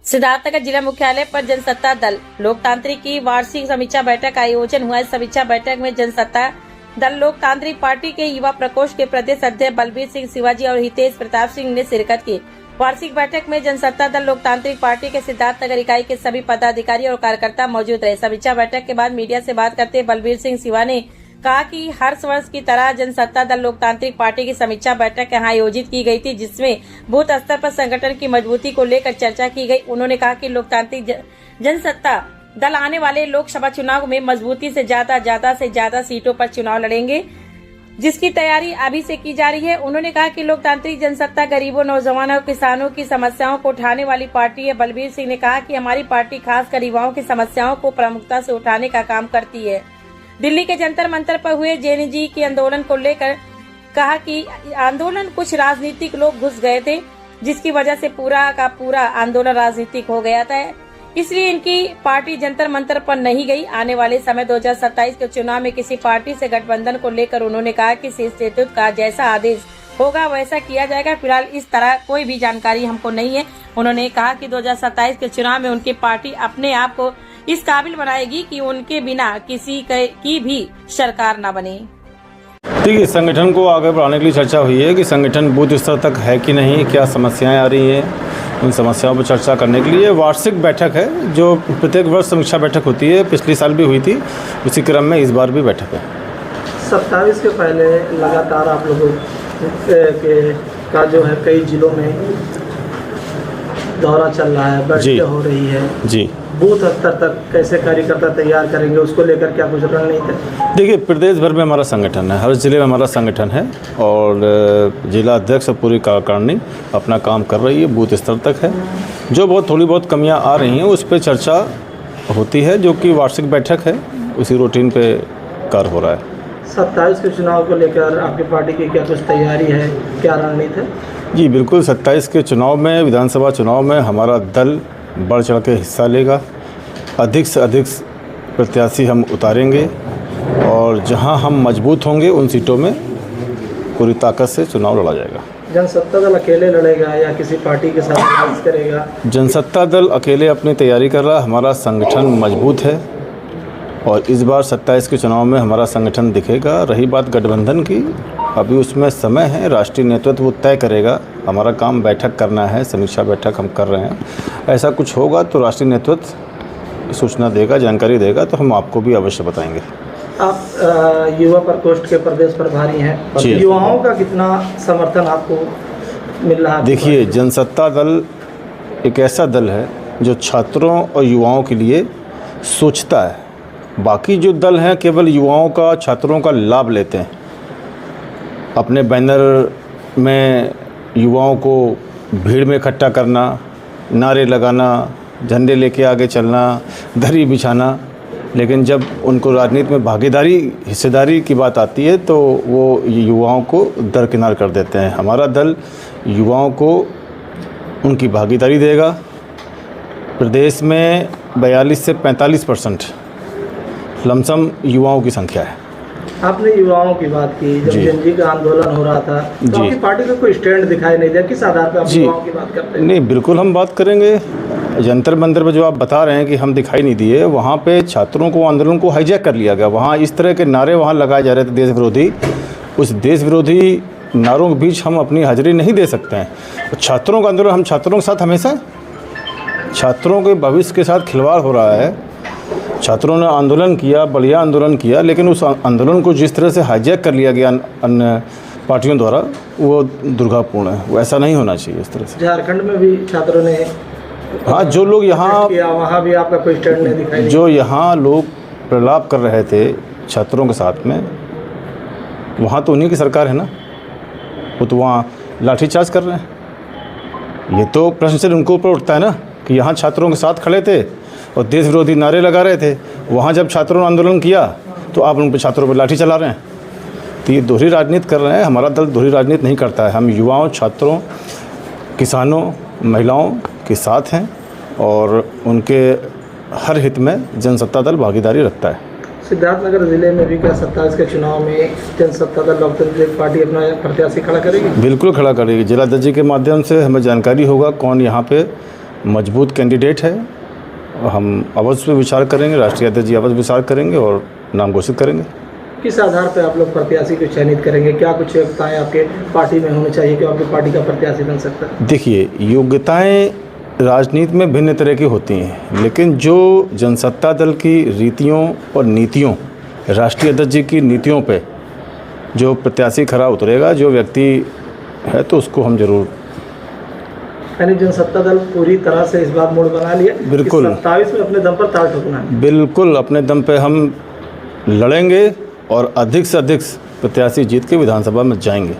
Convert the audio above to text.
सिद्धार्थनगर जिला मुख्यालय पर जनसत्ता दल लोकतांत्रिक की वार्षिक समीक्षा बैठक का आयोजन हुआ। इस समीक्षा बैठक में जनसत्ता दल लोकतांत्रिक पार्टी के युवा प्रकोष्ठ के प्रदेश अध्यक्ष बलबीर सिंह शिवाजी और हितेश प्रताप सिंह ने शिरकत की। वार्षिक बैठक में जनसत्ता दल लोकतांत्रिक पार्टी के सिद्धार्थनगर इकाई के सभी पदाधिकारी और कार्यकर्ता मौजूद रहे। समीक्षा बैठक के बाद मीडिया से बात करते बलबीर सिंह शिवा ने कहा कि हर वर्ष की तरह जनसत्ता दल लोकतांत्रिक पार्टी की समीक्षा बैठक यहाँ आयोजित की गई थी, जिसमें बूथ स्तर पर संगठन की मजबूती को लेकर चर्चा की गई। उन्होंने कहा कि लोकतांत्रिक जनसत्ता दल आने वाले लोकसभा चुनाव में मजबूती से ज्यादा सीटों पर चुनाव लड़ेंगे, जिसकी तैयारी अभी से की जा रही है। उन्होंने कहा कि लोकतांत्रिक जनसत्ता गरीबों, नौजवानों, किसानों की समस्याओं को उठाने वाली पार्टी है। बलबीर सिंह ने कहा कि हमारी पार्टी खासकर युवाओं की समस्याओं को प्रमुखता से उठाने का काम करती है। दिल्ली के जंतर मंतर पर हुए जेएनजी के आंदोलन को लेकर कहा कि आंदोलन कुछ राजनीतिक लोग घुस गए थे, जिसकी वजह से पूरा का पूरा आंदोलन राजनीतिक हो गया था, इसलिए इनकी पार्टी जंतर मंतर पर नहीं गई। आने वाले समय 2027 के चुनाव में किसी पार्टी से गठबंधन को लेकर उन्होंने कहा कि शीर्ष नेतृत्व का जैसा आदेश होगा वैसा किया जाएगा। फिलहाल इस तरह कोई भी जानकारी हमको नहीं है। उन्होंने कहा कि 2027 के चुनाव में उनकी पार्टी अपने आप को इस काबिल बनाएगी कि उनके बिना किसी की भी सरकार न बने। देखिए, संगठन को आगे बढ़ाने के लिए चर्चा हुई है कि संगठन बूथ स्तर तक है कि नहीं, क्या समस्याएं आ रही हैं, उन समस्याओं पर चर्चा करने के लिए वार्षिक बैठक है, जो प्रत्येक वर्ष समीक्षा बैठक होती है। पिछले साल भी हुई थी, उसी क्रम में इस बार भी बैठक है। 27 के पहले लगातार आप लोगों का जो है कई जिलों में दौरा चल रहा है, बैठकें हो रही है जी। बूथ स्तर तक कैसे कार्यकर्ता तैयार करेंगे, उसको लेकर क्या कुछ रणनीति है? देखिए, प्रदेश भर में हमारा संगठन है, हर जिले में हमारा संगठन है और जिला अध्यक्ष और पूरी कार्यकारिणी अपना काम कर रही है, बूथ स्तर तक है। जो थोड़ी बहुत कमियां आ रही हैं उस पर चर्चा होती है, जो कि वार्षिक बैठक है, उसी रूटीन पे कार्य हो रहा है। 27 के चुनाव को लेकर आपकी पार्टी की क्या कुछ तैयारी है, क्या रणनीति है? जी बिल्कुल, 27 के चुनाव में, विधानसभा चुनाव में हमारा दल बढ़ चढ़ के हिस्सा लेगा। अधिक से अधिक प्रत्याशी हम उतारेंगे और जहां हम मजबूत होंगे उन सीटों में पूरी ताकत से चुनाव लड़ा जाएगा। जनसत्ता दल अकेले लड़ेगा या किसी पार्टी के साथ साझ करेगा? जनसत्ता दल अकेले अपनी तैयारी कर रहा है, हमारा संगठन मजबूत है और इस बार 27 के चुनाव में हमारा संगठन दिखेगा। रही बात गठबंधन की, अभी उसमें समय है, राष्ट्रीय नेतृत्व वो तय करेगा। हमारा काम बैठक करना है, समीक्षा बैठक हम कर रहे हैं। ऐसा कुछ होगा तो राष्ट्रीय नेतृत्व सूचना देगा, जानकारी देगा, तो हम आपको भी अवश्य बताएंगे। आप युवा प्रकोष्ठ के प्रदेश प्रभारी हैं, युवाओं का कितना समर्थन आपको मिल रहा है? देखिए, जनसत्ता दल एक ऐसा दल है जो छात्रों और युवाओं के लिए सोचता है। बाकी जो दल हैं केवल युवाओं का, छात्रों का लाभ लेते हैं। अपने बैनर में युवाओं को भीड़ में इकट्ठा करना, नारे लगाना, झंडे लेके आगे चलना, धरी बिछाना, लेकिन जब उनको राजनीति में भागीदारी, हिस्सेदारी की बात आती है तो वो युवाओं को दरकिनार कर देते हैं। हमारा दल युवाओं को उनकी भागीदारी देगा। प्रदेश में 42 से 45% लमसम युवाओं की संख्या है। आपने युवाओं की बात की, जब जेएनजी का आंदोलन हो रहा था तो आपकी पार्टी का कोई स्टैंड दिखाई नहीं दिया, किस आधार पर आप युवाओं की बात करते हैं? नहीं, बिल्कुल हम बात करेंगे। जंतर मंतर पर जो आप बता रहे हैं कि हम दिखाई नहीं दिए, वहाँ पे छात्रों को, आंदोलन को हाईजैक कर लिया गया। वहाँ इस तरह के नारे वहाँ लगाए जा रहे थे देश विरोधी। उस देश विरोधी नारों के बीच हम अपनी हाजिरी नहीं दे सकते हैं। तो छात्रों का आंदोलन, हम छात्रों के साथ हमेशा, छात्रों के भविष्य के साथ खिलवाड़ हो रहा है। छात्रों ने आंदोलन किया, बढ़िया आंदोलन किया, लेकिन उस आंदोलन को जिस तरह से हाईजैक कर लिया गया अन्य पार्टियों द्वारा, वो दुर्भाग्यपूर्ण है। वो ऐसा नहीं होना चाहिए इस तरह से। झारखंड में भी छात्रों ने, हाँ, जो लोग यहाँ, वहाँ भी आपका कोई स्टैंड नहीं दिखाई? जो यहाँ लोग प्रलाप कर रहे थे छात्रों के साथ में, वहाँ तो उन्हीं की सरकार है ना, वो तो वहाँ लाठीचार्ज कर रहे हैं। ये तो प्रश्न सिर्फ उनको ऊपर उठता है ना कि यहाँ छात्रों के साथ खड़े थे और देश विरोधी नारे लगा रहे थे। वहाँ जब छात्रों ने आंदोलन किया तो आप उन पर, छात्रों पर लाठी चला रहे हैं। तो ये दोहरी राजनीति कर रहे हैं। हमारा दल दोहरी राजनीति नहीं करता है। हम युवाओं, छात्रों, किसानों, महिलाओं के साथ हैं और उनके हर हित में जनसत्ता दल भागीदारी रखता है। सिद्धार्थनगर जिले में भी क्या 27 के चुनाव में जनसत्ता दल लोकतांत्रिक पार्टी अपना प्रत्याशी खड़ा करेगी? बिल्कुल खड़ा करेगी। जिला अध्यक्ष के माध्यम से हमें जानकारी होगा कौन यहाँ पे मजबूत कैंडिडेट है। हम अवश्य विचार करेंगे, राष्ट्रीय अध्यक्ष जी अवश्य विचार करेंगे और नाम घोषित करेंगे। किस आधार पर आप लोग प्रत्याशी को चयनित करेंगे? क्या कुछ योग्यताएं आपके पार्टी में होनी चाहिए कि आपकी पार्टी का प्रत्याशी बन सकता है? देखिए, योग्यताएं राजनीति में भिन्न तरह की होती हैं, लेकिन जो जनसत्ता दल की रीतियों और नीतियों, राष्ट्रीय अध्यक्ष जी की नीतियों पे जो प्रत्याशी खरा उतरेगा, जो व्यक्ति है, तो उसको हम जरूर। यानी जनसत्ता दल पूरी तरह से इस बार मूड बना लिया? बिल्कुल। 27 में अपने दम पर ताल ठोकना है? बिल्कुल, अपने दम पे हम लड़ेंगे और अधिक से अधिक प्रत्याशी जीत के विधानसभा में जाएंगे।